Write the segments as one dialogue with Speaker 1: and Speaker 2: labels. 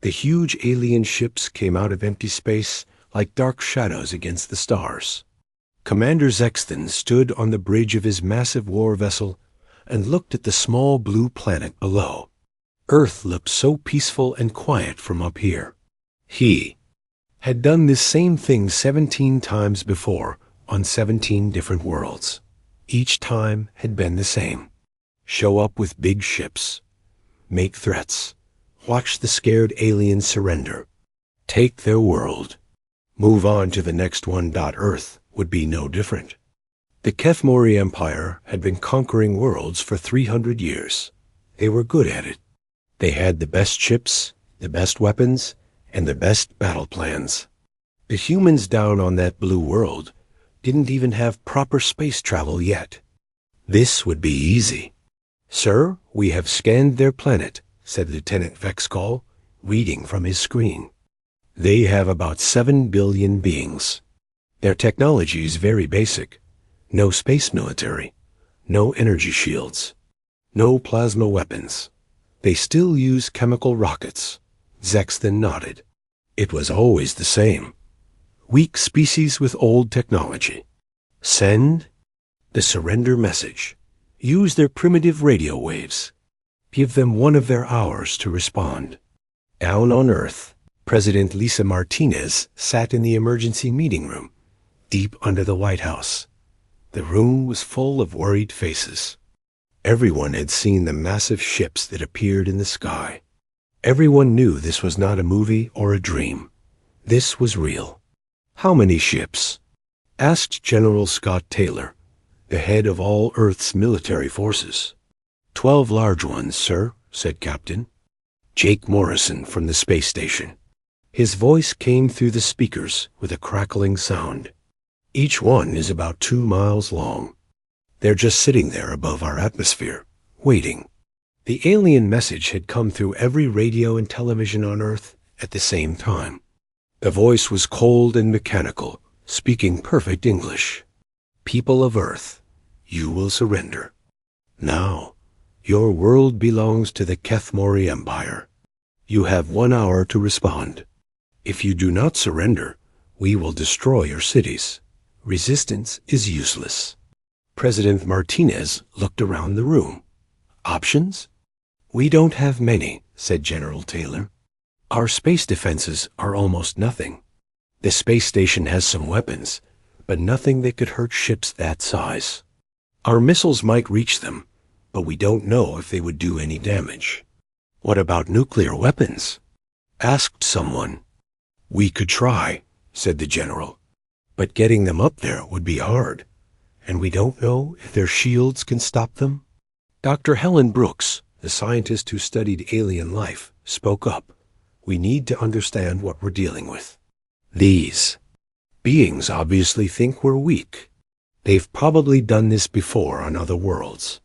Speaker 1: The huge alien ships came out of empty space like dark shadows against the stars. Commander Zexton stood on the bridge of his massive war vessel and looked at the small blue planet below. Earth looked so peaceful and quiet from up here. He had done this same thing 17 times before on 17 different worlds. Each time had been the same. Show up with big ships, make threats, watch the scared aliens surrender, take their world, move on to the next one. Earth would be no different. The Kethmori Empire had been conquering worlds for 300 years. They were good at it. They had the best ships, the best weapons, and the best battle plans. The humans down on that blue world didn't even have proper space travel yet. This would be easy. "Sir, we have scanned their planet," said Lieutenant Vexcall, reading from his screen. "They have about 7 billion beings. Their technology is very basic. No space military, no energy shields, no plasma weapons. They still use chemical rockets." Zexton nodded. "It was always the same. Weak species with old technology. Send the surrender message. Use their primitive radio waves. Give them 1 of their hours to respond." Down on Earth, President Lisa Martinez sat in the emergency meeting room, deep under the White House. The room was full of worried faces. Everyone had seen the massive ships that appeared in the sky. Everyone knew this was not a movie or a dream. This was real. "How many ships?" asked General Scott Taylor, the head of all Earth's military forces. 12 large ones, sir," said Captain Jake Morrison from the space station. His voice came through the speakers with a crackling sound. "Each one is about 2 miles long. They're just sitting there above our atmosphere, waiting." The alien message had come through every radio and television on Earth at the same time. The voice was cold and mechanical, speaking perfect English. "People of Earth, you will surrender. Now, your world belongs to the Kethmori Empire. You have 1 hour to respond. If you do not surrender, we will destroy your cities. Resistance is useless." President Martinez looked around the room. "Options?" "We don't have many," said General Taylor. "Our space defenses are almost nothing. The space station has some weapons, but nothing that could hurt ships that size. Our missiles might reach them, but we don't know if they would do any damage." "What about nuclear weapons?" asked someone. "We could try," said the general, "but getting them up there would be hard, and we don't know if their shields can stop them." Dr. Helen Brooks, the scientist who studied alien life, spoke up. "We need to understand what we're dealing with. These beings obviously think we're weak. They've probably done this before on other worlds.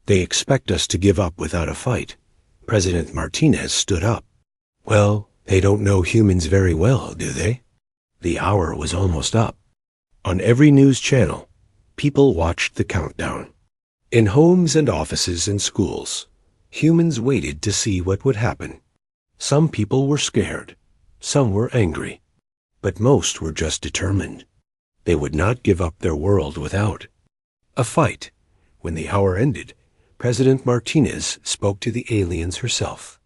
Speaker 1: They expect us to give up without a fight." President Martinez stood up. "Well, they don't know humans very well, do they?" The hour was almost up. On every news channel, people watched the countdown. In homes and offices and schools, humans waited to see what would happen. Some people were scared, some were angry, but most were just determined. They would not give up their world without a fight. When the hour ended, President Martinez spoke to the aliens herself.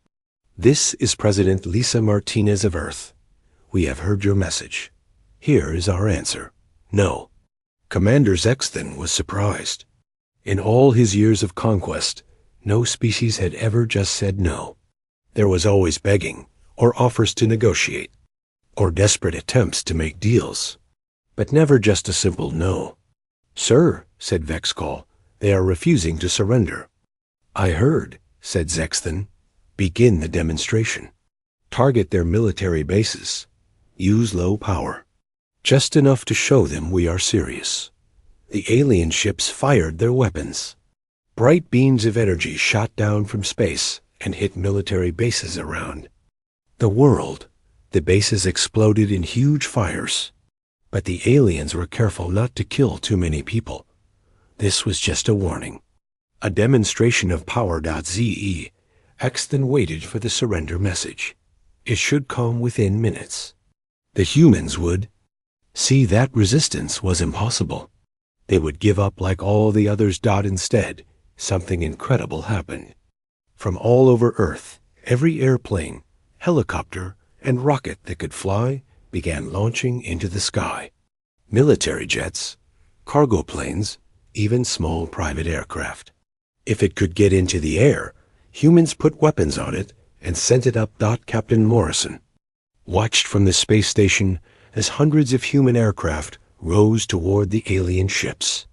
Speaker 1: "This is President Lisa Martinez of Earth. We have heard your message. Here is our answer. No." Commander Zexton was surprised. In all his years of conquest, no species had ever just said no. There was always begging, or offers to negotiate, or desperate attempts to make deals, but never just a simple no. "Sir," said Vexcall, "they are refusing to surrender." "I heard," said Zexton. "Begin the demonstration. Target their military bases. Use low power. Just enough to show them we are serious." The alien ships fired their weapons. Bright beams of energy shot down from space and hit military bases around the world. The bases exploded in huge fires, but the aliens were careful not to kill too many people. This was just a warning. A demonstration of power.ze. Exton waited for the surrender message. It should come within minutes. The humans would see that resistance was impossible. They would give up like all the others. Instead, something incredible happened. From all over Earth, every airplane, helicopter, and rocket that could fly began launching into the sky. Military jets, cargo planes, even small private aircraft. If it could get into the air, humans put weapons on it and sent it up. Captain Morrison watched from the space station as hundreds of human aircraft rose toward the alien ships.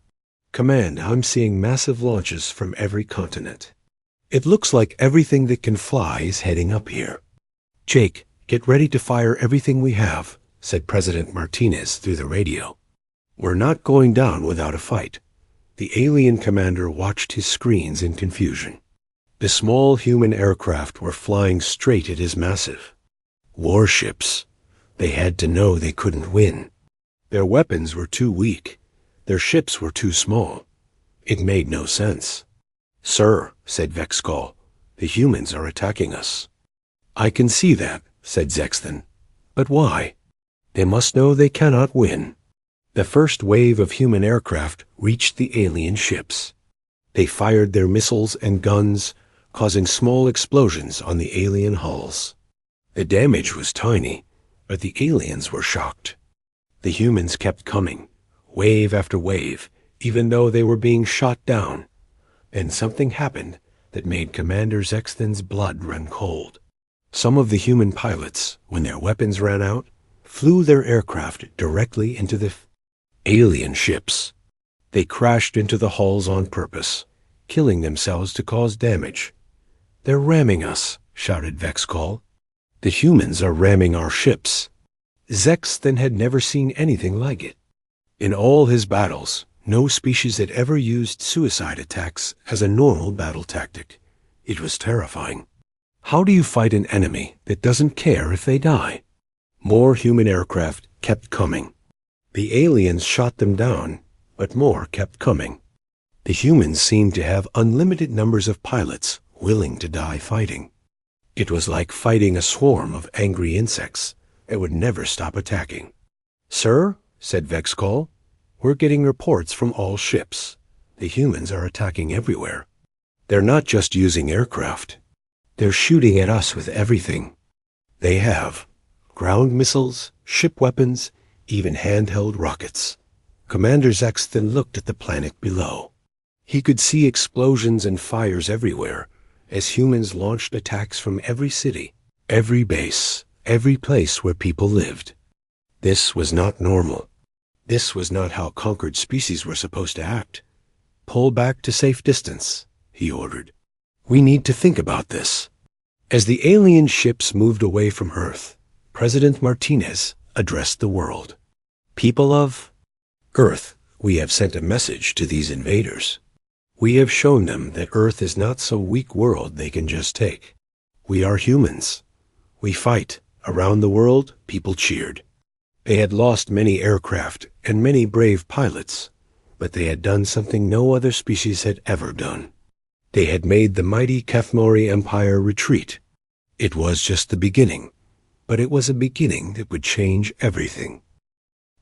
Speaker 1: Command, I'm seeing massive launches from every continent. It looks like everything that can fly is heading up here. Jake, get ready to fire everything we have, said President Martinez through the radio. We're not going down without a fight. The alien commander watched his screens in confusion. The small human aircraft were flying straight at his massive warships. They had to know they couldn't win. Their weapons were too weak. Their ships were too small. It made no sense. Sir, said Vexcall, the humans are attacking us. I can see that, said Zexton. But why? They must know they cannot win. The first wave of human aircraft reached the alien ships. They fired their missiles and guns, causing small explosions on the alien hulls. The damage was tiny, but the aliens were shocked. The humans kept coming, wave after wave, even though they were being shot down. And something happened that made Commander Zexton's blood run cold. Some of the human pilots, when their weapons ran out, flew their aircraft directly into the alien ships. They crashed into the hulls on purpose, killing themselves to cause damage. They're ramming us, shouted Vexcall. The humans are ramming our ships. Zexton had never seen anything like it. In all his battles, no species had ever used suicide attacks as a normal battle tactic. It was terrifying. How do you fight an enemy that doesn't care if they die? More human aircraft kept coming. The aliens shot them down, but more kept coming. The humans seemed to have unlimited numbers of pilots willing to die fighting. It was like fighting a swarm of angry insects that would never stop attacking. Sir, said Vexcall, we're getting reports from all ships. The humans are attacking everywhere. They're not just using aircraft. They're shooting at us with everything. They have ground missiles, ship weapons, even handheld rockets. Commander Zexton looked at the planet below. He could see explosions and fires everywhere as humans launched attacks from every city, every base, every place where people lived. This was not normal. This was not how conquered species were supposed to act. Pull back to safe distance, he ordered. We need to think about this. As the alien ships moved away from Earth, President Martinez addressed the world. People of Earth, we have sent a message to these invaders. We have shown them that Earth is not some weak world they can just take. We are humans. We fight. Around the world, people cheered. They had lost many aircraft and many brave pilots, but they had done something no other species had ever done. They had made the mighty Kathmori Empire retreat. It was just the beginning, but it was a beginning that would change everything.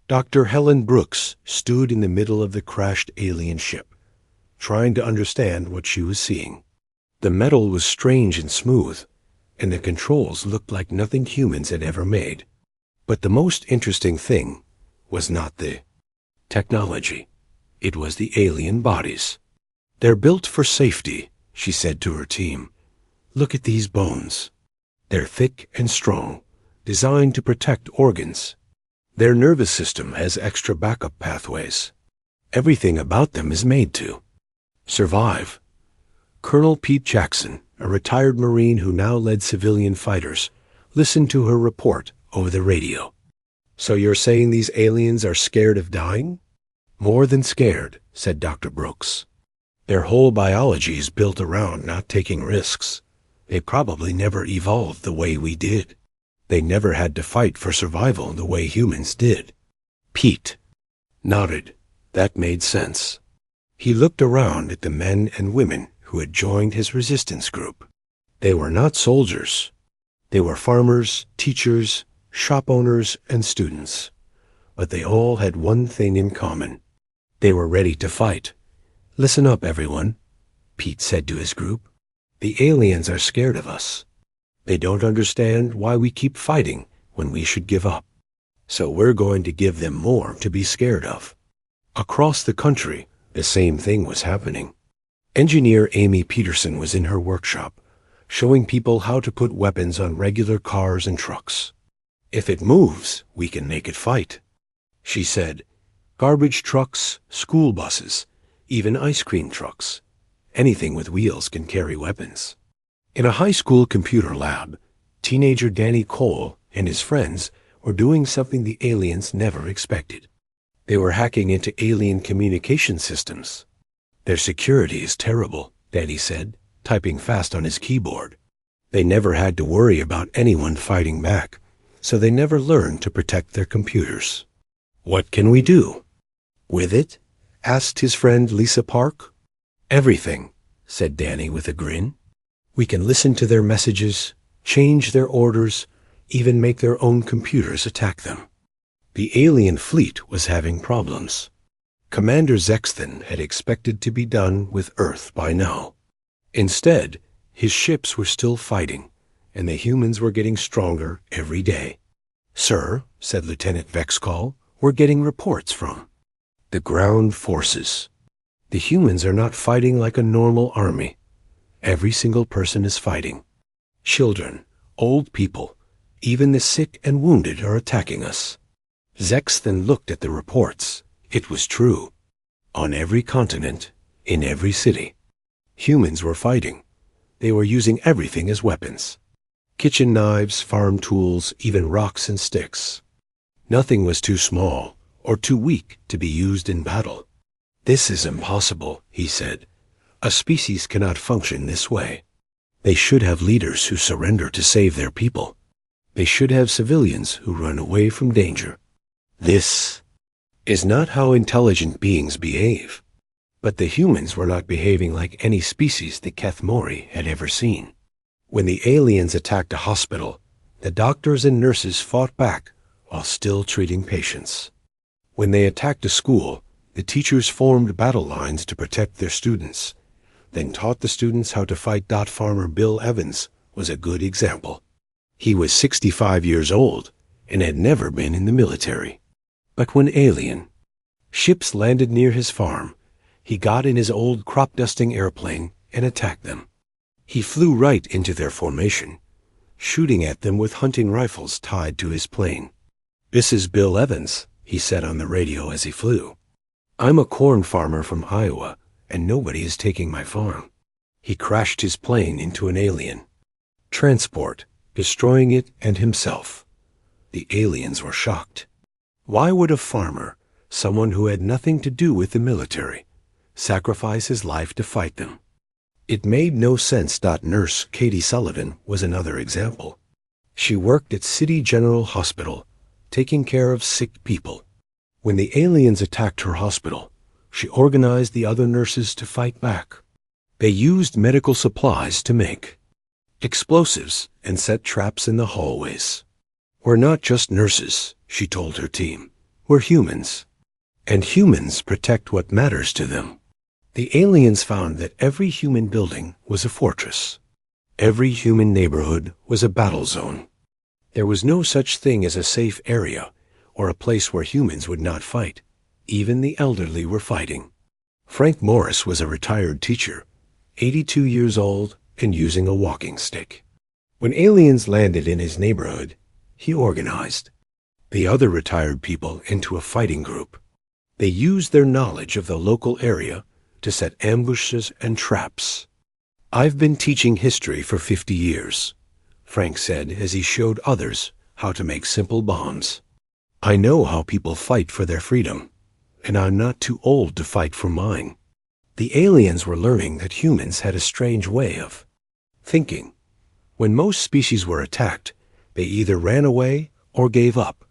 Speaker 1: Dr. Helen Brooks stood in the middle of the crashed alien ship, trying to understand what she was seeing. The metal was strange and smooth, and the controls looked like nothing humans had ever made. But the most interesting thing was not the technology. It was the alien bodies. They're built for safety, she said to her team. Look at these bones. They're thick and strong, designed to protect organs. Their nervous system has extra backup pathways. Everything about them is made to survive. Colonel Pete Jackson, a retired Marine who now led civilian fighters, listened to her report over the radio. So you're saying these aliens are scared of dying? More than scared, said Dr. Brooks. Their whole biology is built around not taking risks. They probably never evolved the way we did. They never had to fight for survival the way humans did. Pete nodded. That made sense. He looked around at the men and women who had joined his resistance group. They were not soldiers. They were farmers, teachers, shop owners, and students. But they all had one thing in common. They were ready to fight. "Listen up, everyone," Pete said to his group. "The aliens are scared of us. They don't understand why we keep fighting when we should give up. So we're going to give them more to be scared of." Across the country, the same thing was happening. Engineer Amy Peterson was in her workshop, showing people how to put weapons on regular cars and trucks. "If it moves, we can make it fight," she said. "Garbage trucks, school buses, even ice cream trucks. Anything with wheels can carry weapons." In a high school computer lab, teenager Danny Cole and his friends were doing something the aliens never expected. They were hacking into alien communication systems. "Their security is terrible," Danny said, typing fast on his keyboard. "They never had to worry about anyone fighting back, so they never learned to protect their computers." "What can we do?" "With it?" asked his friend Lisa Park. "Everything," said Danny with a grin. "We can listen to their messages, change their orders, even make their own computers attack them." The alien fleet was having problems. Commander Zexton had expected to be done with Earth by now. Instead, his ships were still fighting, and the humans were getting stronger every day. "Sir," said Lieutenant Vexcall, "we're getting reports from the ground forces. The humans are not fighting like a normal army. Every single person is fighting. Children, old people, even the sick and wounded are attacking us." Zexton looked at the reports. It was true. On every continent, in every city, humans were fighting. They were using everything as weapons. Kitchen knives, farm tools, even rocks and sticks. Nothing was too small or too weak to be used in battle. "This is impossible," he said. "A species cannot function this way. They should have leaders who surrender to save their people. They should have civilians who run away from danger. This is not how intelligent beings behave." But the humans were not behaving like any species the Kethmori had ever seen. When the aliens attacked a hospital, the doctors and nurses fought back while still treating patients. When they attacked a school, the teachers formed battle lines to protect their students, then taught the students how to fight. Farmer Bill Evans was a good example. He was 65 years old and had never been in the military. But when alien ships landed near his farm, he got in his old crop-dusting airplane and attacked them. He flew right into their formation, shooting at them with hunting rifles tied to his plane. "This is Bill Evans," he said on the radio as he flew. "I'm a corn farmer from Iowa, and nobody is taking my farm." He crashed his plane into an alien transport, destroying it and himself. The aliens were shocked. Why would a farmer, someone who had nothing to do with the military, sacrifice his life to fight them? It made no sense. Nurse Katie Sullivan was another example. She worked at City General Hospital, taking care of sick people. When the aliens attacked her hospital, she organized the other nurses to fight back. They used medical supplies to make explosives and set traps in the hallways. "We're not just nurses," she told her team. "We're humans. And humans protect what matters to them." The aliens found that every human building was a fortress. Every human neighborhood was a battle zone. There was no such thing as a safe area or a place where humans would not fight. Even the elderly were fighting. Frank Morris was a retired teacher, 82 years old and using a walking stick. When aliens landed in his neighborhood, he organized the other retired people into a fighting group. They used their knowledge of the local area to set ambushes and traps. "I've been teaching history for 50 years, Frank said as he showed others how to make simple bombs. "I know how people fight for their freedom, and I'm not too old to fight for mine." The aliens were learning that humans had a strange way of thinking. When most species were attacked, they either ran away or gave up,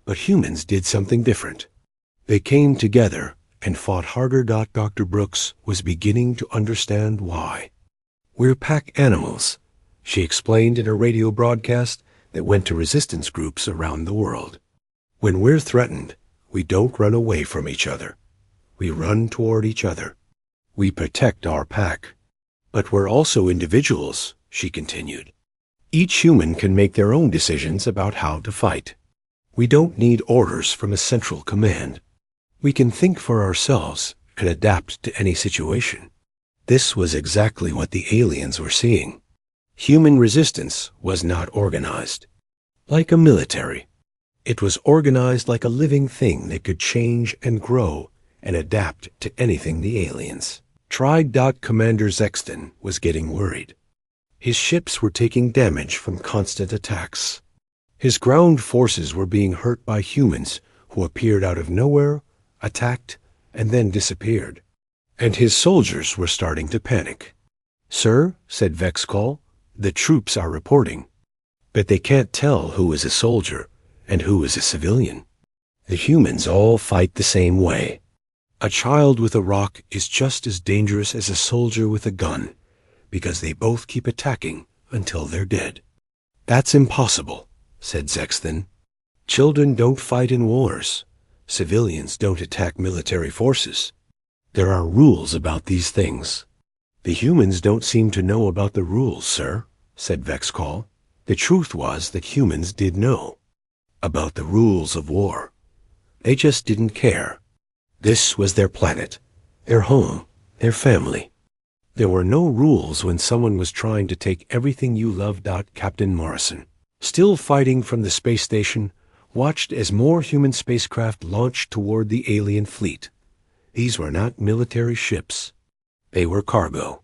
Speaker 1: but humans did something different. They came together and fought harder. Dr. Brooks was beginning to understand why. "We're pack animals," she explained in a radio broadcast that went to resistance groups around the world. When we're threatened, we don't run away from each other. We run toward each other. We protect our pack. But we're also individuals, she continued. Each human can make their own decisions about how to fight. We don't need orders from a central command. We can think for ourselves and adapt to any situation. This was exactly what the aliens were seeing. Human resistance was not organized like a military. It was organized like a living thing that could change and grow and adapt to anything the aliens tried. Commander Zexton was getting worried. His ships were taking damage from constant attacks. His ground forces were being hurt by humans who appeared out of nowhere, attacked, and then disappeared. And his soldiers were starting to panic. "Sir," said Vexcall, "the troops are reporting. But they can't tell who is a soldier and who is a civilian. The humans all fight the same way. A child with a rock is just as dangerous as a soldier with a gun, because they both keep attacking until they're dead." "That's impossible," said Zexton. "Children don't fight in wars. Civilians don't attack military forces. There are rules about these things." "The humans don't seem to know about the rules, sir," said Vexcall. The truth was that humans did know about the rules of war. They just didn't care. This was their planet, their home, their family. There were no rules when someone was trying to take everything you loved. Captain Morrison, still fighting from the space station, watched as more human spacecraft launched toward the alien fleet. These were not military ships. They were cargo.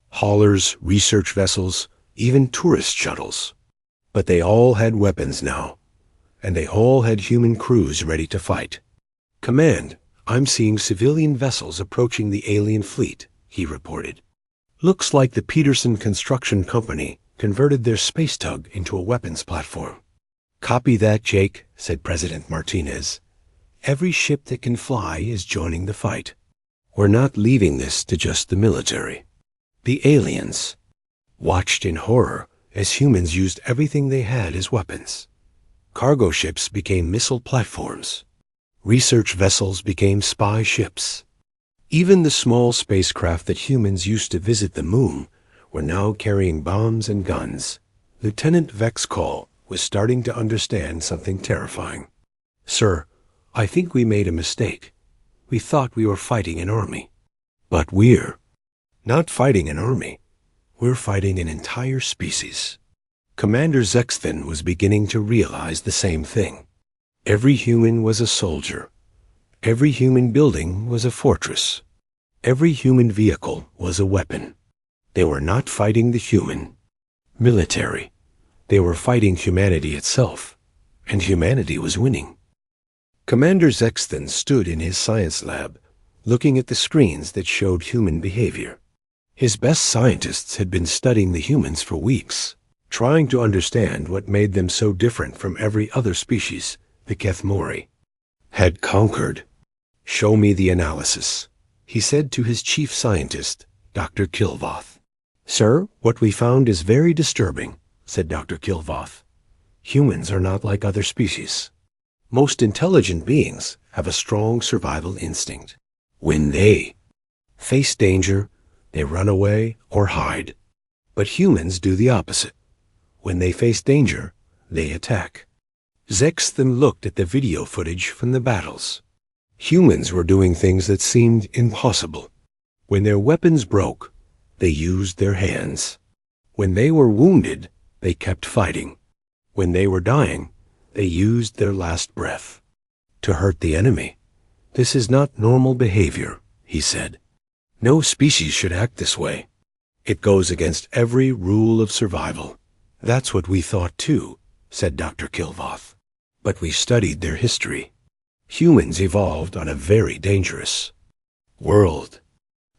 Speaker 1: Haulers, research vessels, even tourist shuttles. But they all had weapons now, and they all had human crews ready to fight. "Command, I'm seeing civilian vessels approaching the alien fleet," he reported. "Looks like the Peterson Construction Company converted their space tug into a weapons platform." "Copy that, Jake," said President Martinez. "Every ship that can fly is joining the fight. We're not leaving this to just the military." The aliens watched in horror as humans used everything they had as weapons. Cargo ships became missile platforms. Research vessels became spy ships. Even the small spacecraft that humans used to visit the moon were now carrying bombs and guns. Lieutenant Vexcall was starting to understand something terrifying. "Sir, I think we made a mistake. We thought we were fighting an army. But we're not fighting an army. We're fighting an entire species." Commander Zexton was beginning to realize the same thing. Every human was a soldier. Every human building was a fortress. Every human vehicle was a weapon. They were not fighting the human military. They were fighting humanity itself, and humanity was winning. Commander Zexton stood in his science lab, looking at the screens that showed human behavior. His best scientists had been studying the humans for weeks, trying to understand what made them so different from every other species the Kethmori had conquered. "Show me the analysis," he said to his chief scientist, Dr. Kilvath. "Sir, what we found is very disturbing," said Dr. Kilvath. "Humans are not like other species. Most intelligent beings have a strong survival instinct. When they face danger, they run away or hide. But humans do the opposite. When they face danger, they attack." Zexton looked at the video footage from the battles. Humans were doing things that seemed impossible. When their weapons broke, they used their hands. When they were wounded, they kept fighting. When they were dying, they used their last breath to hurt the enemy. "This is not normal behavior," he said. "No species should act this way. It goes against every rule of survival." "That's what we thought too," said Dr. Kilvath. "But we studied their history. Humans evolved on a very dangerous world.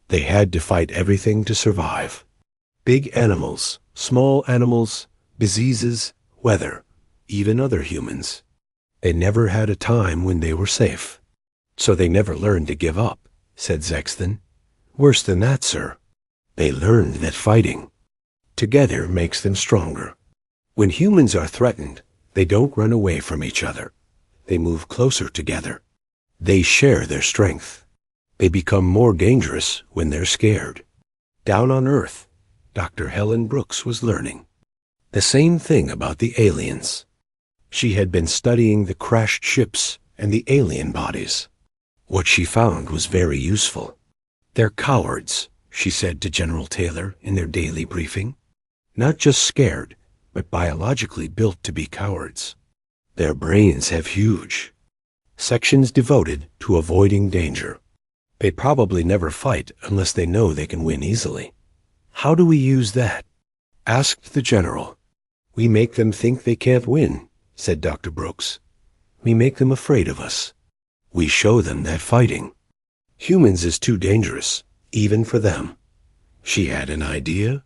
Speaker 1: They had to fight everything to survive. Big animals, small animals, diseases, weather, even other humans. They never had a time when they were safe. So they never learned to give up," said Zexton. "Worse than that, sir. They learned that fighting Together makes them stronger. When humans are threatened, they don't run away from each other. They move closer together. They share their strength. They become more dangerous when they're scared. Down on Earth, Dr. Helen Brooks was learning the same thing about the aliens. She had been studying the crashed ships and the alien bodies. What she found was very useful. They're cowards, she said to General Taylor in their daily briefing. Not just scared, but biologically built to be cowards. Their brains have huge sections devoted to avoiding danger. They probably never fight unless they know they can win easily. How do we use that? Asked the general. We make them think they can't win, said Dr. Brooks. We make them afraid of us. We show them that fighting humans is too dangerous, even for them. She had an idea.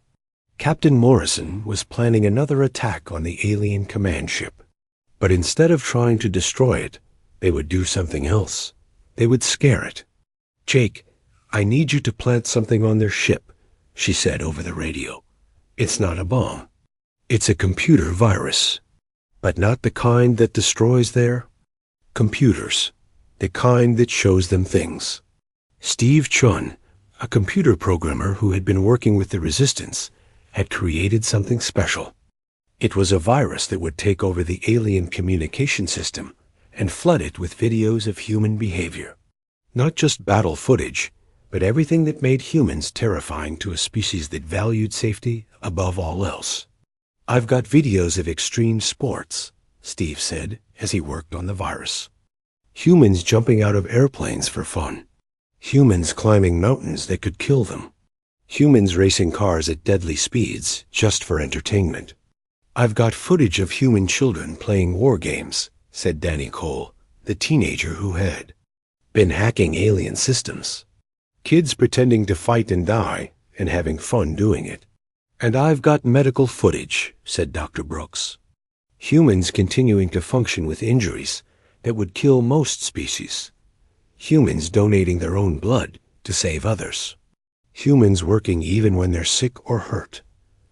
Speaker 1: Captain Morrison was planning another attack on the alien command ship. But instead of trying to destroy it, they would do something else. They would scare it. Jake, I need you to plant something on their ship, she said over the radio. It's not a bomb. It's a computer virus. But not the kind that destroys their computers. The kind that shows them things. Steve Chun, a computer programmer who had been working with the Resistance, had created something special. It was a virus that would take over the alien communication system and flood it with videos of human behavior. Not just battle footage, but everything that made humans terrifying to a species that valued safety above all else. I've got videos of extreme sports, Steve said as he worked on the virus. Humans jumping out of airplanes for fun. Humans climbing mountains that could kill them. Humans racing cars at deadly speeds just for entertainment. I've got footage of human children playing war games, said Danny Cole, the teenager who had been hacking alien systems. Kids pretending to fight and die and having fun doing it. And I've got medical footage, said Dr. Brooks. Humans continuing to function with injuries that would kill most species. Humans donating their own blood to save others. Humans working even when they're sick or hurt.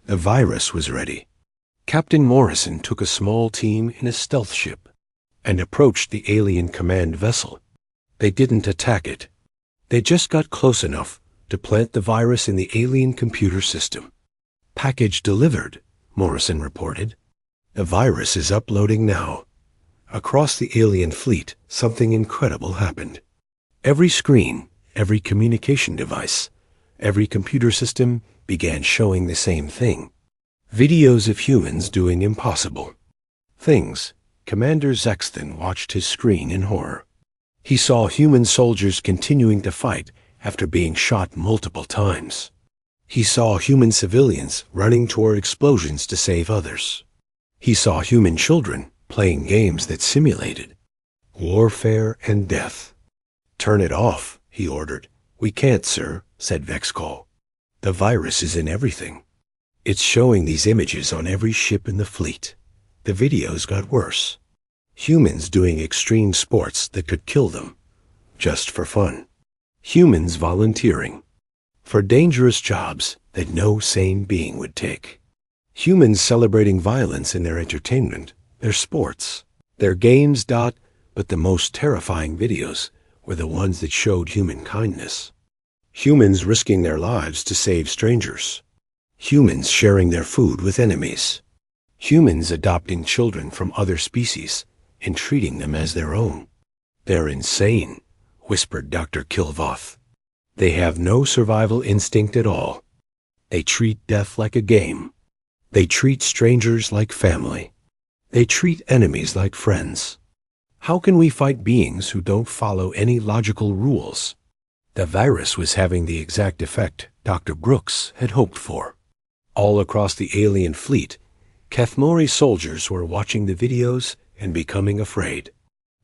Speaker 1: The virus was ready. Captain Morrison took a small team in a stealth ship and approached the alien command vessel. They didn't attack it. They just got close enough to plant the virus in the alien computer system. Package delivered, Morrison reported. The virus is uploading now. Across the alien fleet, something incredible happened. Every screen, every communication device, every computer system began showing the same thing. Videos of humans doing impossible things. Commander Sexton watched his screen in horror. He saw human soldiers continuing to fight after being shot multiple times. He saw human civilians running toward explosions to save others. He saw human children playing games that simulated warfare and death. Turn it off, he ordered. We can't, sir, said Vexcall. The virus is in everything. It's showing these images on every ship in the fleet. The videos got worse. Humans doing extreme sports that could kill them, just for fun. Humans volunteering for dangerous jobs that no sane being would take. Humans celebrating violence in their entertainment, their sports, their games. But the most terrifying videos were the ones that showed human kindness. Humans risking their lives to save strangers. Humans sharing their food with enemies. Humans adopting children from other species and treating them as their own. They're insane, whispered Dr. Kilvoth. They have no survival instinct at all. They treat death like a game. They treat strangers like family. They treat enemies like friends. How can we fight beings who don't follow any logical rules? The virus was having the exact effect Dr. Brooks had hoped for. All across the alien fleet, Kethmori soldiers were watching the videos and becoming afraid.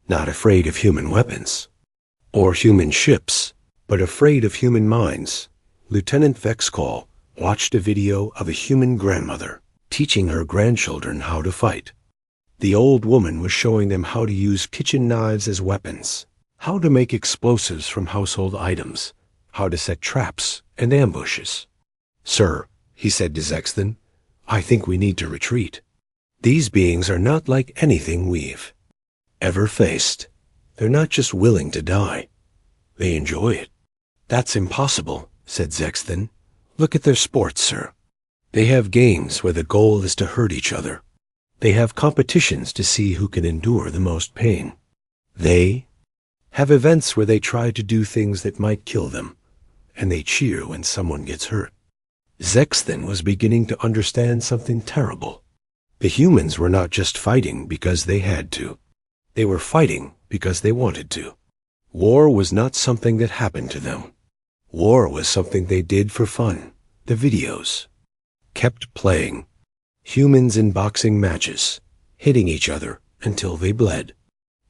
Speaker 1: Not afraid of human weapons or human ships, but afraid of human minds. Lieutenant Vexcall watched a video of a human grandmother teaching her grandchildren how to fight. The old woman was showing them how to use kitchen knives as weapons, how to make explosives from household items, how to set traps and ambushes. Sir, he said to Sexton, I think we need to retreat. These beings are not like anything we've ever faced. They're not just willing to die. They enjoy it. That's impossible, said Zexton. Look at their sports, sir. They have games where the goal is to hurt each other. They have competitions to see who can endure the most pain. They have events where they try to do things that might kill them, and they cheer when someone gets hurt. Zexton was beginning to understand something terrible. The humans were not just fighting because they had to. They were fighting because they wanted to. War was not something that happened to them. War was something they did for fun. The videos kept playing. Humans in boxing matches, hitting each other until they bled.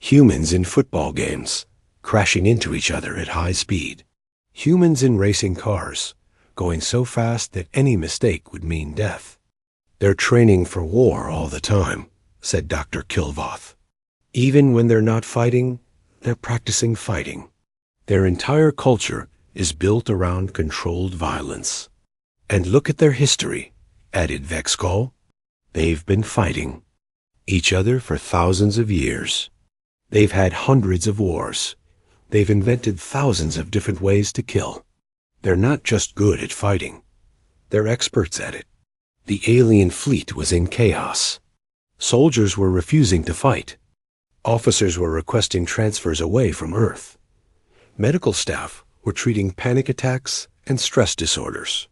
Speaker 1: Humans in football games, crashing into each other at high speed. Humans in racing cars, going so fast that any mistake would mean death. They're training for war all the time, said Dr. Kilvoth. Even when they're not fighting, they're practicing fighting. Their entire culture is built around controlled violence. And look at their history, added Vexcall. They've been fighting each other for thousands of years. They've had hundreds of wars. They've invented thousands of different ways to kill. They're not just good at fighting. They're experts at it. The alien fleet was in chaos. Soldiers were refusing to fight. Officers were requesting transfers away from Earth. Medical staff were treating panic attacks and stress disorders.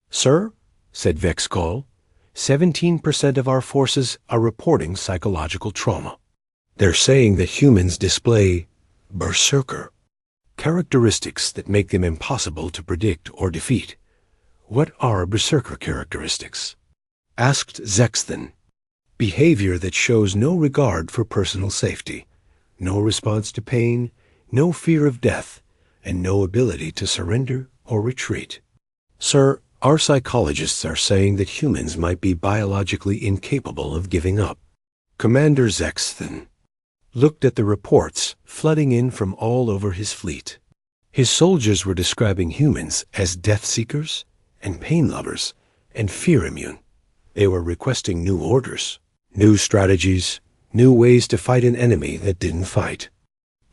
Speaker 1: Sir, said Vexcall, 17% of our forces are reporting psychological trauma. They're saying that humans display berserker characteristics that make them impossible to predict or defeat. What are berserker characteristics? Asked Zexton. Behavior that shows no regard for personal safety, no response to pain, no fear of death, and no ability to surrender or retreat. Sir, our psychologists are saying that humans might be biologically incapable of giving up. Commander Zexton looked at the reports flooding in from all over his fleet. His soldiers were describing humans as death-seekers and pain lovers and fear-immune. They were requesting new orders, new strategies, new ways to fight an enemy that didn't fight,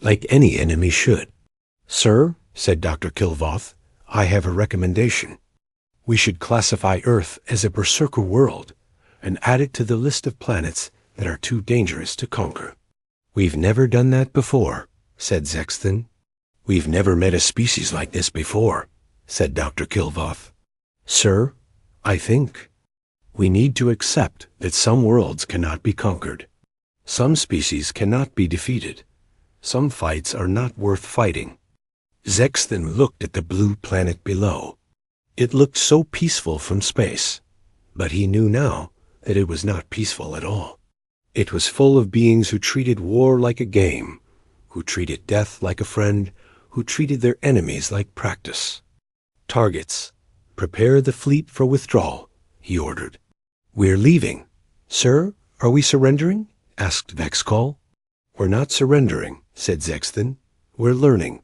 Speaker 1: like any enemy should. Sir, said Dr. Kilvoth, I have a recommendation. We should classify Earth as a berserker world and add it to the list of planets that are too dangerous to conquer. We've never done that before, said Zexton. We've never met a species like this before, said Dr. Kilvoth. Sir, I think we need to accept that some worlds cannot be conquered. Some species cannot be defeated. Some fights are not worth fighting. Zexton looked at the blue planet below. It looked so peaceful from space, but he knew now that it was not peaceful at all. It was full of beings who treated war like a game, who treated death like a friend, who treated their enemies like practice. Targets, prepare the fleet for withdrawal, he ordered. We're leaving. Sir, are we surrendering? Asked Vexcall. We're not surrendering, said Zexton. We're learning.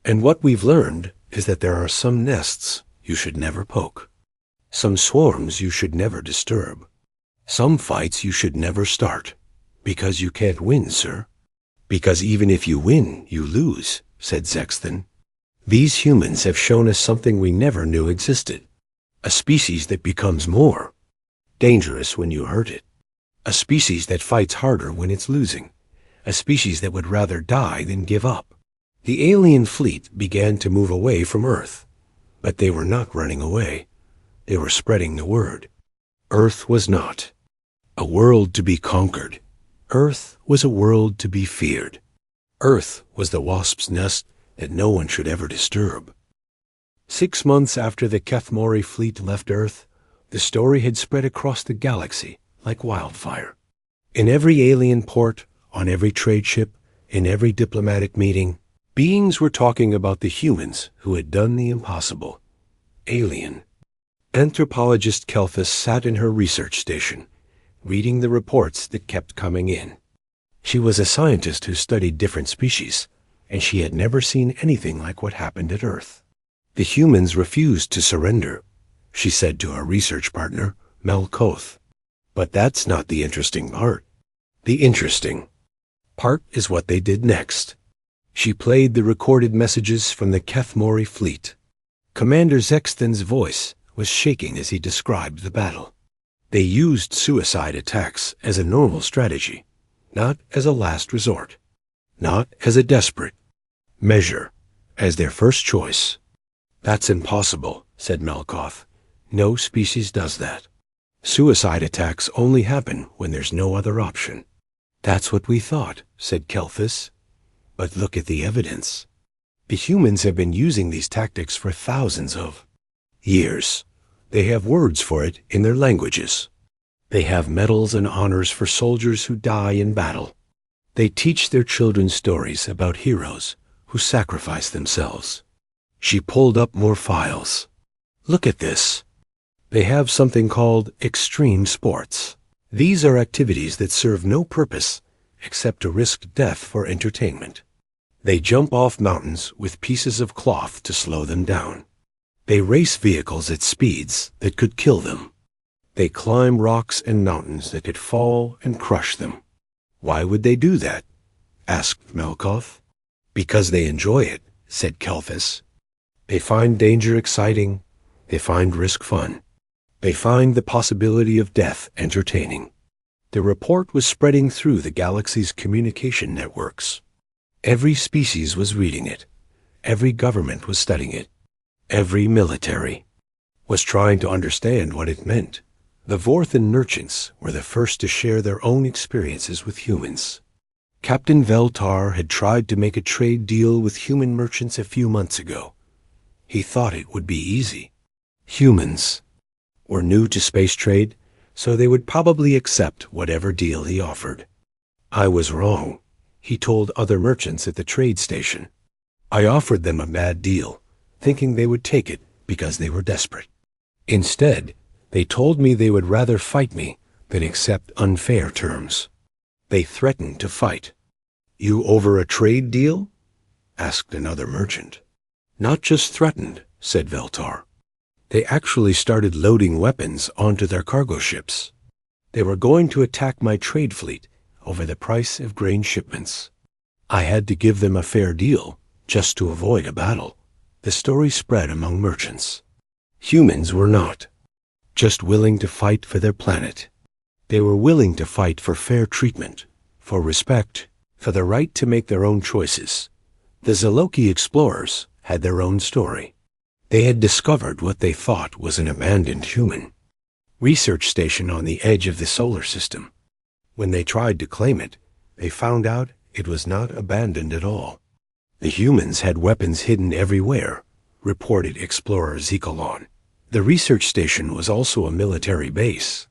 Speaker 1: And what we've learned is that there are some nests you should never poke, some swarms you should never disturb, some fights you should never start, because you can't win, sir. Because even if you win, you lose, said Zexton. These humans have shown us something we never knew existed, a species that becomes more dangerous when you hurt it, a species that fights harder when it's losing, a species that would rather die than give up. The alien fleet began to move away from Earth, but they were not running away. They were spreading the word. Earth was not a world to be conquered. Earth was a world to be feared. Earth was the wasp's nest that no one should ever disturb. 6 months after the Kethmori fleet left Earth, the story had spread across the galaxy like wildfire. In every alien port, on every trade ship, in every diplomatic meeting, beings were talking about the humans who had done the impossible. Alien. Anthropologist Kelphus sat in her research station, reading the reports that kept coming in. She was a scientist who studied different species, and she had never seen anything like what happened at Earth. The humans refused to surrender, she said to her research partner, Melkoth. But that's not the interesting part. The interesting part is what they did next. She played the recorded messages from the Kethmori fleet. Commander Zexton's voice was shaking as he described the battle. They used suicide attacks as a normal strategy, not as a last resort, not as a desperate measure, as their first choice. That's impossible, said Melkoth. No species does that. Suicide attacks only happen when there's no other option. That's what we thought, said Kelthus. But look at the evidence. The humans have been using these tactics for thousands of years. They have words for it in their languages. They have medals and honors for soldiers who die in battle. They teach their children stories about heroes who sacrifice themselves. She pulled up more files. Look at this. They have something called extreme sports. These are activities that serve no purpose except to risk death for entertainment. They jump off mountains with pieces of cloth to slow them down. They race vehicles at speeds that could kill them. They climb rocks and mountains that could fall and crush them. Why would they do that? Asked Melkoth. Because they enjoy it, said Kelthus. They find danger exciting. They find risk fun. They find the possibility of death entertaining. The report was spreading through the galaxy's communication networks. Every species was reading it. Every government was studying it. Every military was trying to understand what it meant. The Vorthan merchants were the first to share their own experiences with humans. Captain Veltar had tried to make a trade deal with human merchants a few months ago. He thought it would be easy. Humans were new to space trade, so they would probably accept whatever deal he offered. I was wrong, he told other merchants at the trade station. I offered them a bad deal, thinking they would take it because they were desperate. Instead, they told me they would rather fight me than accept unfair terms. They threatened to fight. You over a trade deal? Asked another merchant. Not just threatened, said Veltar. They actually started loading weapons onto their cargo ships. They were going to attack my trade fleet over the price of grain shipments. I had to give them a fair deal just to avoid a battle. The story spread among merchants. Humans were not just willing to fight for their planet. They were willing to fight for fair treatment, for respect, for the right to make their own choices. The Zaloki explorers had their own story. They had discovered what they thought was an abandoned human research station on the edge of the solar system. When they tried to claim it, they found out it was not abandoned at all. The humans had weapons hidden everywhere, reported explorer Zekalon. The research station was also a military base.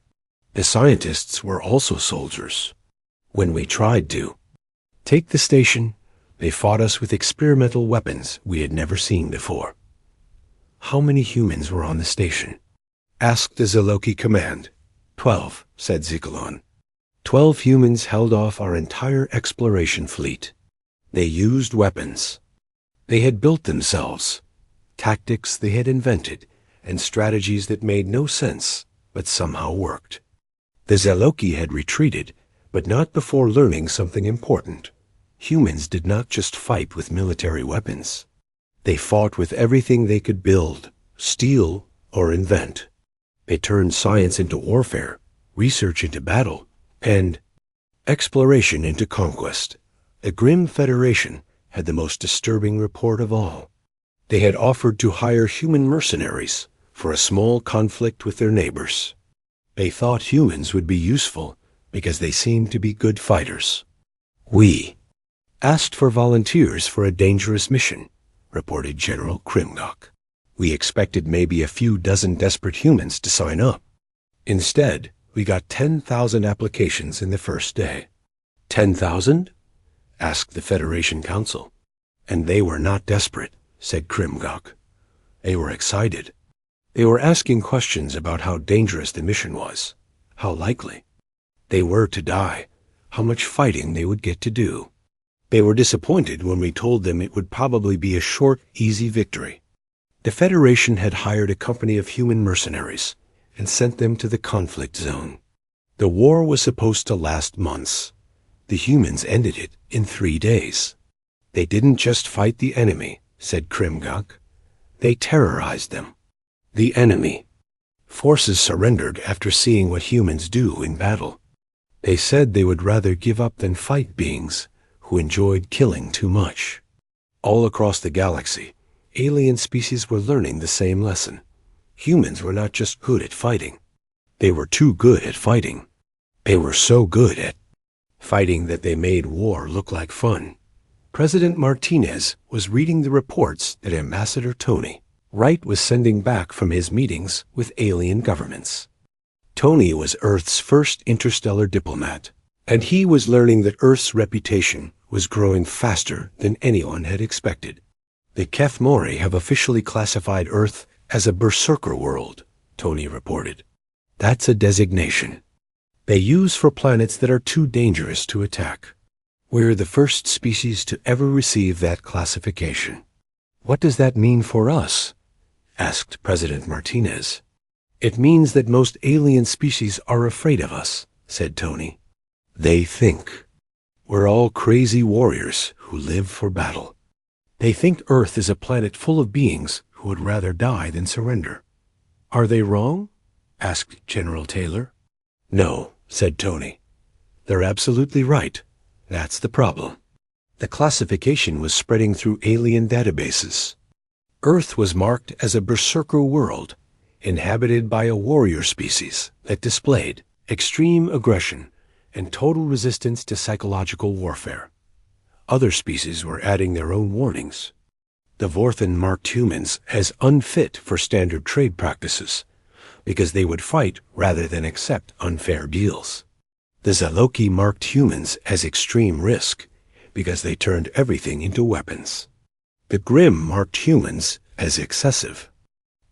Speaker 1: The scientists were also soldiers. When we tried to take the station, they fought us with experimental weapons we had never seen before. How many humans were on the station? Asked the Zaloki command. 12, said Zekalon. 12 humans held off our entire exploration fleet. They used weapons they had built themselves, tactics they had invented, and strategies that made no sense but somehow worked. The Zaloki had retreated, but not before learning something important. Humans did not just fight with military weapons. They fought with everything they could build, steal, or invent. They turned science into warfare, research into battle, and exploration into conquest. The Grim Federation had the most disturbing report of all. They had offered to hire human mercenaries for a small conflict with their neighbors. They thought humans would be useful because they seemed to be good fighters. We asked for volunteers for a dangerous mission, reported General Krimgok. We expected maybe a few dozen desperate humans to sign up. Instead, we got 10,000 applications in the first day. 10,000? Asked the Federation Council. And they were not desperate, said Krimgok. They were excited. They were asking questions about how dangerous the mission was, how likely they were to die, how much fighting they would get to do. They were disappointed when we told them it would probably be a short, easy victory. The Federation had hired a company of human mercenaries, and sent them to the conflict zone. The war was supposed to last months. The humans ended it in 3 days. They didn't just fight the enemy, said Krimgok. They terrorized them. The enemy. Forces surrendered after seeing what humans do in battle. They said they would rather give up than fight beings who enjoyed killing too much. All across the galaxy, alien species were learning the same lesson. Humans were not just good at fighting. They were too good at fighting. They were so good at fighting that they made war look like fun. President Martinez was reading the reports that Ambassador Tony Wright was sending back from his meetings with alien governments. Tony was Earth's first interstellar diplomat, and he was learning that Earth's reputation was growing faster than anyone had expected. The Kethmori have officially classified Earth as a berserker world, Tony reported. That's a designation they use for planets that are too dangerous to attack. We're the first species to ever receive that classification. What does that mean for us? Asked President Martinez. It means that most alien species are afraid of us, said Tony. They think we're all crazy warriors who live for battle. They think Earth is a planet full of beings who would rather die than surrender. Are they wrong? Asked General Taylor. No, said Tony. They're absolutely right. That's the problem. The classification was spreading through alien databases. Earth was marked as a berserker world, inhabited by a warrior species that displayed extreme aggression and total resistance to psychological warfare. Other species were adding their own warnings. The Vorthan marked humans as unfit for standard trade practices because they would fight rather than accept unfair deals. The Zaloki marked humans as extreme risk because they turned everything into weapons. The Grimm marked humans as excessive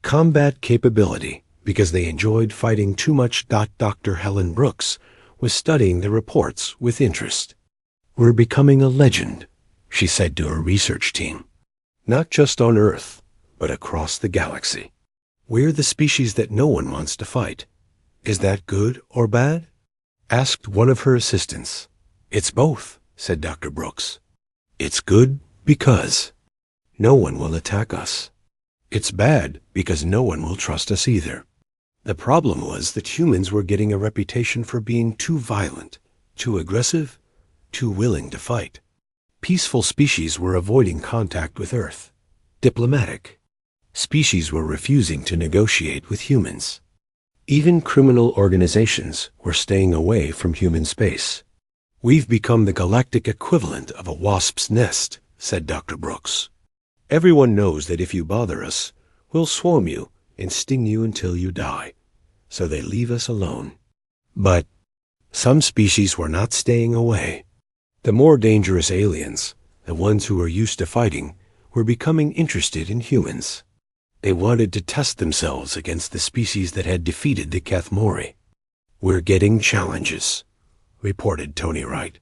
Speaker 1: combat capability because they enjoyed fighting too much. Dr. Helen Brooks was studying the reports with interest. We're becoming a legend, she said to her research team. Not just on Earth, but across the galaxy. We're the species that no one wants to fight. Is that good or bad? Asked one of her assistants. It's both, said Dr. Brooks. It's good because no one will attack us. It's bad because no one will trust us either. The problem was that humans were getting a reputation for being too violent, too aggressive, too willing to fight. Peaceful species were avoiding contact with Earth. Diplomatic species were refusing to negotiate with humans. Even criminal organizations were staying away from human space. We've become the galactic equivalent of a wasp's nest, said Dr. Brooks. Everyone knows that if you bother us, we'll swarm you and sting you until you die. So they leave us alone. But some species were not staying away. The more dangerous aliens, the ones who were used to fighting, were becoming interested in humans. They wanted to test themselves against the species that had defeated the Kethmori. We're getting challenges, reported Tony Wright.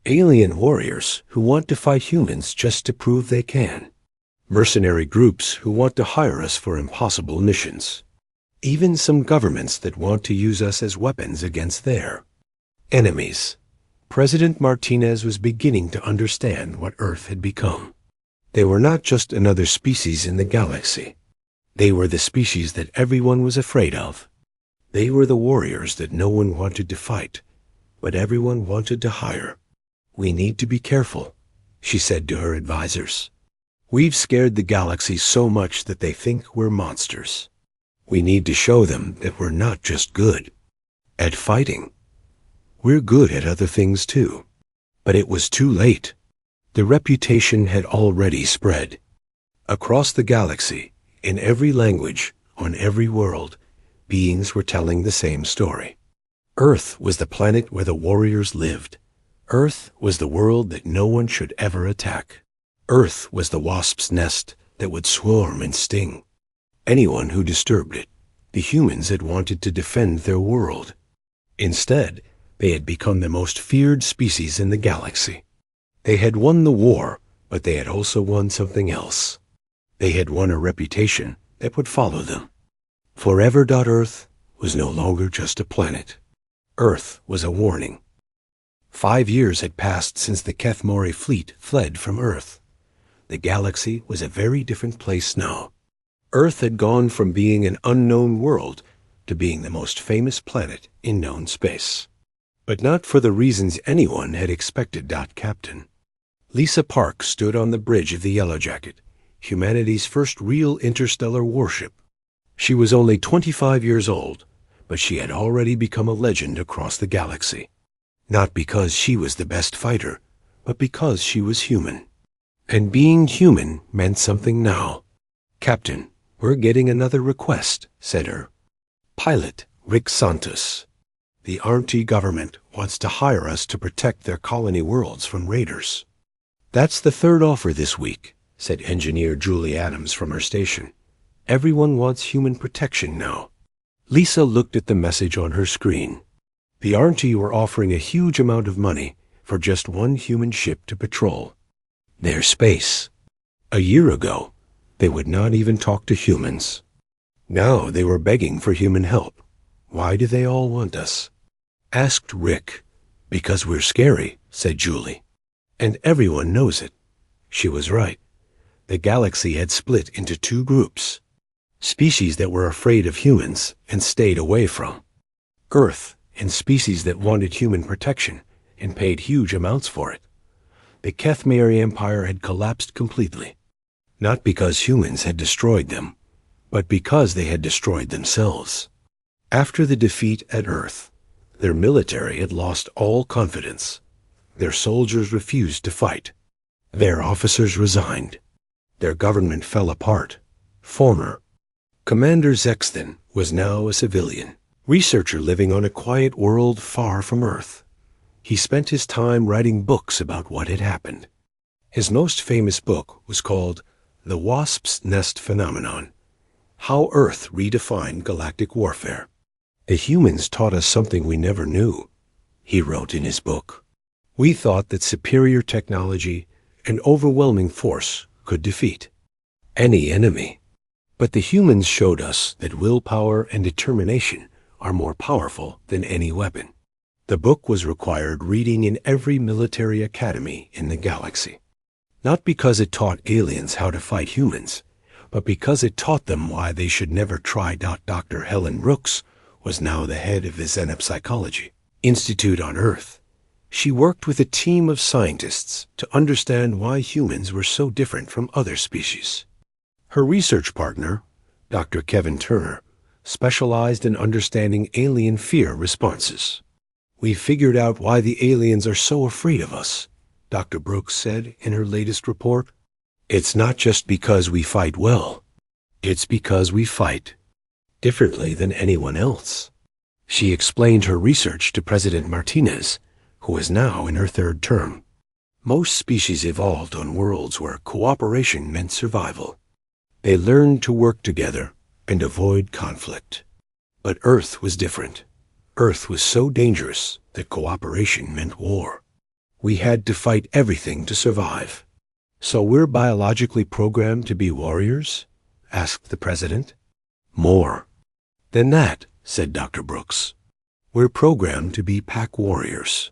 Speaker 1: Alien warriors who want to fight humans just to prove they can. Mercenary groups who want to hire us for impossible missions. Even some governments that want to use us as weapons against their enemies. President Martinez was beginning to understand what Earth had become. They were not just another species in the galaxy. They were the species that everyone was afraid of. They were the warriors that no one wanted to fight, but everyone wanted to hire. We need to be careful, she said to her advisors. We've scared the galaxy so much that they think we're monsters. We need to show them that we're not just good at fighting. We're good at other things too. But it was too late. The reputation had already spread. Across the galaxy, in every language, on every world, beings were telling the same story. Earth was the planet where the warriors lived. Earth was the world that no one should ever attack. Earth was the wasp's nest that would swarm and sting anyone who disturbed it. The humans had wanted to defend their world. Instead, they had become the most feared species in the galaxy. They had won the war, but they had also won something else. They had won a reputation that would follow them. Forever. Earth was no longer just a planet. Earth was a warning. 5 years had passed since the Kethmori fleet fled from Earth. The galaxy was a very different place now. Earth had gone from being an unknown world to being the most famous planet in known space. But not for the reasons anyone had expected. Captain Lisa Park stood on the bridge of the Yellowjacket, humanity's first real interstellar warship. She was only 25 years old, but she had already become a legend across the galaxy. Not because she was the best fighter, but because she was human. And being human meant something now. "Captain, we're getting another request," said her pilot, Rick Santos. "The RT government wants to hire us to protect their colony worlds from raiders." "That's the third offer this week," said engineer Julie Adams from her station. "Everyone wants human protection now." Lisa looked at the message on her screen. The RT were offering a huge amount of money for just one human ship to patrol their space. A year ago, they would not even talk to humans. Now they were begging for human help. "Why do they all want us?" asked Rick. "Because we're scary," said Julie. "And everyone knows it." She was right. The galaxy had split into two groups. Species that were afraid of humans and stayed away from Earth, and species that wanted human protection and paid huge amounts for it. The Kethmari Empire had collapsed completely, not because humans had destroyed them, but because they had destroyed themselves. After the defeat at Earth, their military had lost all confidence. Their soldiers refused to fight. Their officers resigned. Their government fell apart. Former Commander Zexton was now a civilian researcher living on a quiet world far from Earth. He spent his time writing books about what had happened. His most famous book was called The Wasp's Nest Phenomenon: How Earth Redefined Galactic Warfare. "The humans taught us something we never knew," he wrote in his book. "We thought that superior technology and overwhelming force could defeat any enemy. But the humans showed us that willpower and determination are more powerful than any weapon." The book was required reading in every military academy in the galaxy. Not because it taught aliens how to fight humans, but because it taught them why they should never try. Dr. Helen Brooks was now the head of the Xenopsychology Institute on Earth. She worked with a team of scientists to understand why humans were so different from other species. Her research partner, Dr. Kevin Turner, specialized in understanding alien fear responses. "We figured out why the aliens are so afraid of us," Dr. Brooks said in her latest report. "It's not just because we fight well. It's because we fight differently than anyone else." She explained her research to President Martinez, who is now in her third term. Most species evolved on worlds where cooperation meant survival. They learned to work together and avoid conflict. But Earth was different. Earth was so dangerous that cooperation meant war. We had to fight everything to survive. "So we're biologically programmed to be warriors?" asked the president. "More than that," said Dr. Brooks. "We're programmed to be pack warriors.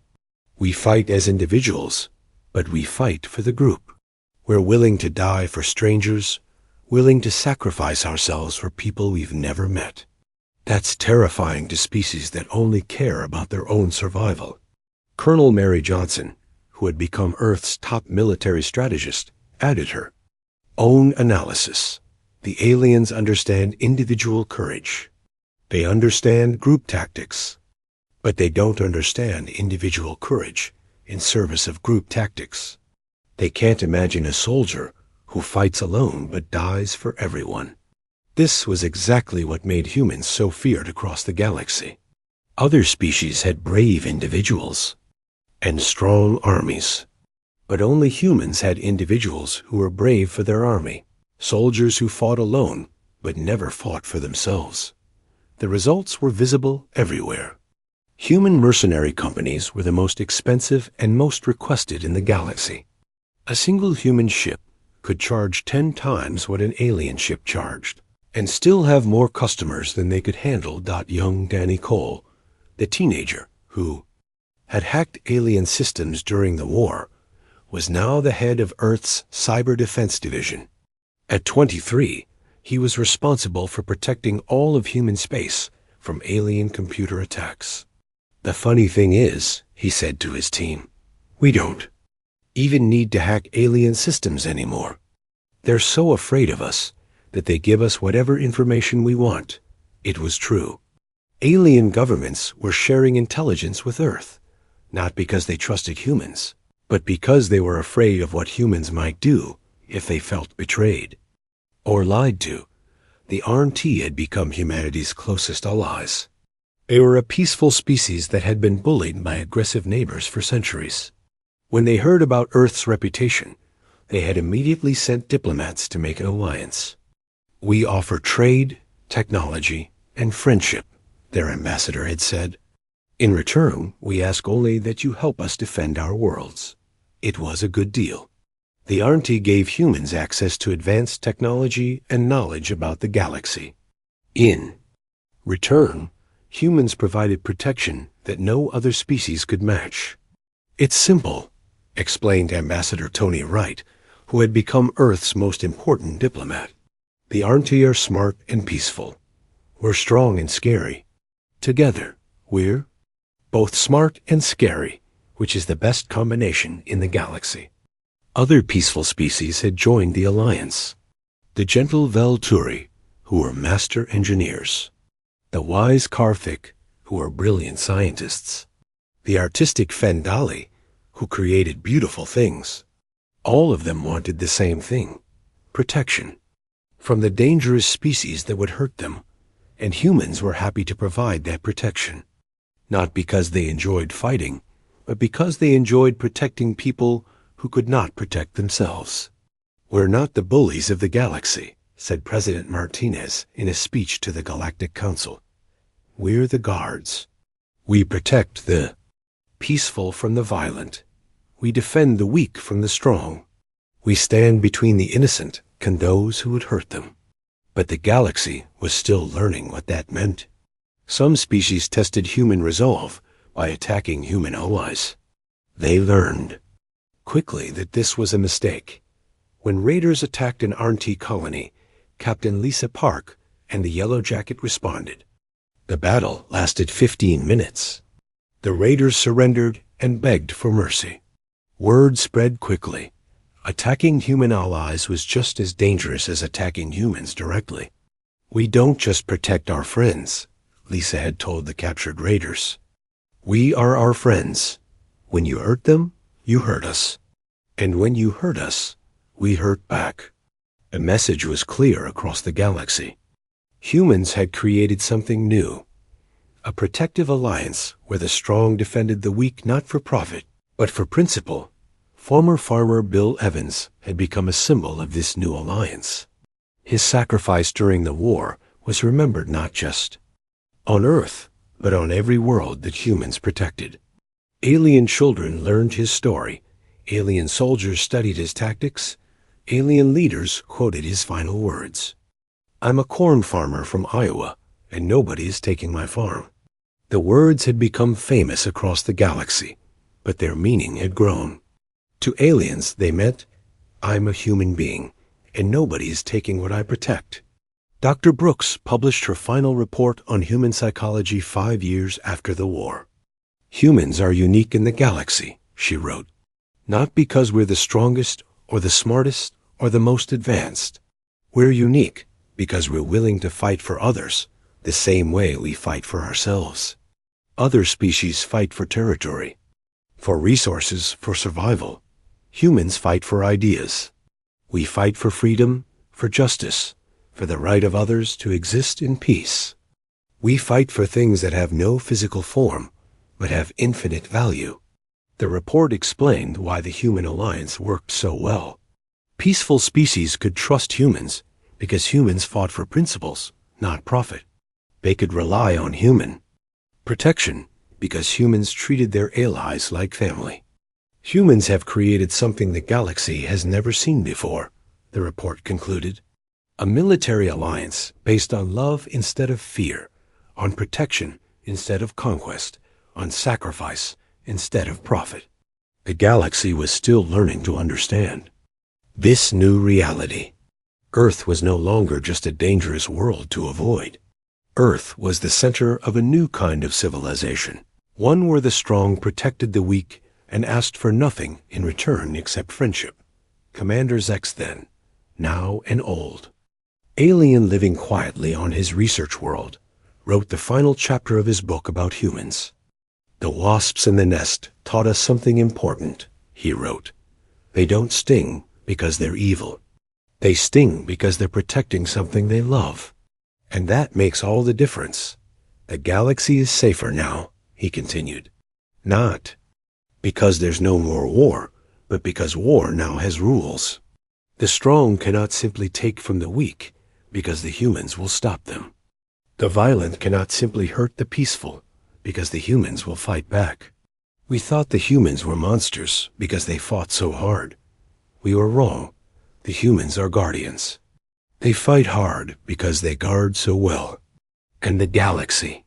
Speaker 1: We fight as individuals, but we fight for the group. We're willing to die for strangers, willing to sacrifice ourselves for people we've never met. That's terrifying to species that only care about their own survival." Colonel Mary Johnson, who had become Earth's top military strategist, added her own analysis. "The aliens understand individual courage. They understand group tactics, but they don't understand individual courage in service of group tactics. They can't imagine a soldier who fights alone but dies for everyone." This was exactly what made humans so feared across the galaxy. Other species had brave individuals and strong armies, but only humans had individuals who were brave for their army, soldiers who fought alone but never fought for themselves. The results were visible everywhere. Human mercenary companies were the most expensive and most requested in the galaxy. A single human ship could charge 10 times what an alien ship charged, and still have more customers than they could handle. Young Danny Cole, the teenager who had hacked alien systems during the war, was now the head of Earth's Cyber Defense Division. At 23, he was responsible for protecting all of human space from alien computer attacks. "The funny thing is," he said to his team, "we don't even need to hack alien systems anymore. They're so afraid of us that they give us whatever information we want." It was true. Alien governments were sharing intelligence with Earth, not because they trusted humans, but because they were afraid of what humans might do if they felt betrayed or lied to. The RT had become humanity's closest allies. They were a peaceful species that had been bullied by aggressive neighbors for centuries. When they heard about Earth's reputation, they had immediately sent diplomats to make an alliance. "We offer trade, technology, and friendship," their ambassador had said. "In return, we ask only that you help us defend our worlds." It was a good deal. The RT gave humans access to advanced technology and knowledge about the galaxy. In return, humans provided protection that no other species could match. "It's simple," explained Ambassador Tony Wright, who had become Earth's most important diplomat. "The RT are smart and peaceful. We're strong and scary. Together, we're both smart and scary, which is the best combination in the galaxy." Other peaceful species had joined the alliance. The gentle Velturi, who were master engineers. The wise Karthik, who were brilliant scientists. The artistic Fendali, who created beautiful things. All of them wanted the same thing: protection from the dangerous species that would hurt them, and humans were happy to provide that protection, not because they enjoyed fighting, but because they enjoyed protecting people who could not protect themselves. "We're not the bullies of the galaxy," said President Martinez in a speech to the Galactic Council. "We're the guards. We protect the peaceful from the violent. We defend the weak from the strong. We stand between the innocent and those who would hurt them." But the galaxy was still learning what that meant. Some species tested human resolve by attacking human allies. They learned quickly that this was a mistake. When raiders attacked an RT colony, Captain Lisa Park and the Yellow Jacket responded. The battle lasted 15 minutes. The raiders surrendered and begged for mercy. Word spread quickly. Attacking human allies was just as dangerous as attacking humans directly. "We don't just protect our friends," Lisa had told the captured raiders. "We are our friends. When you hurt them, you hurt us. And when you hurt us, we hurt back." A message was clear across the galaxy. Humans had created something new. A protective alliance where the strong defended the weak not for profit, but for principle. Former farmer Bill Evans had become a symbol of this new alliance. His sacrifice during the war was remembered not just on Earth, but on every world that humans protected. Alien children learned his story. Alien soldiers studied his tactics. Alien leaders quoted his final words. "I'm a corn farmer from Iowa, and nobody is taking my farm." The words had become famous across the galaxy, but their meaning had grown. To aliens, they meant, "I'm a human being, and nobody is taking what I protect." Dr. Brooks published her final report on human psychology 5 years after the war. "Humans are unique in the galaxy," she wrote, "not because we're the strongest or the smartest or the most advanced. We're unique because we're willing to fight for others the same way we fight for ourselves. Other species fight for territory, for resources, for survival. Humans fight for ideas. We fight for freedom, for justice, for the right of others to exist in peace. We fight for things that have no physical form, but have infinite value." The report explained why the human alliance worked so well. Peaceful species could trust humans because humans fought for principles, not profit. They could rely on human protection because humans treated their allies like family. "Humans have created something the galaxy has never seen before," the report concluded. A military alliance based on love instead of fear, on protection instead of conquest, on sacrifice instead of profit. The galaxy was still learning to understand this new reality. Earth was no longer just a dangerous world to avoid. Earth was the center of a new kind of civilization, one where the strong protected the weak and asked for nothing in return except friendship. Commander Zex then, now and old, alien living quietly on his research world, wrote the final chapter of his book about humans. The wasps in the nest taught us something important, he wrote. They don't sting because they're evil. They sting because they're protecting something they love. And that makes all the difference. The galaxy is safer now, he continued. Not because there's no more war, but because war now has rules. The strong cannot simply take from the weak, because the humans will stop them. The violent cannot simply hurt the peaceful, because the humans will fight back. We thought the humans were monsters because they fought so hard. We were wrong. The humans are guardians. They fight hard because they guard so well. And the galaxy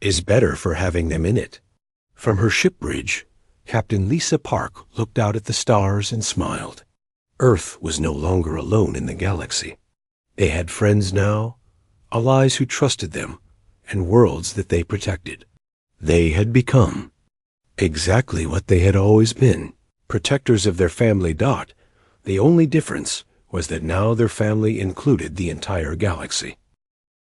Speaker 1: is better for having them in it. From her ship bridge, Captain Lisa Park looked out at the stars and smiled. Earth was no longer alone in the galaxy. They had friends now, allies who trusted them, and worlds that they protected. They had become exactly what they had always been, protectors of their family dot. The only difference was that now their family included the entire galaxy.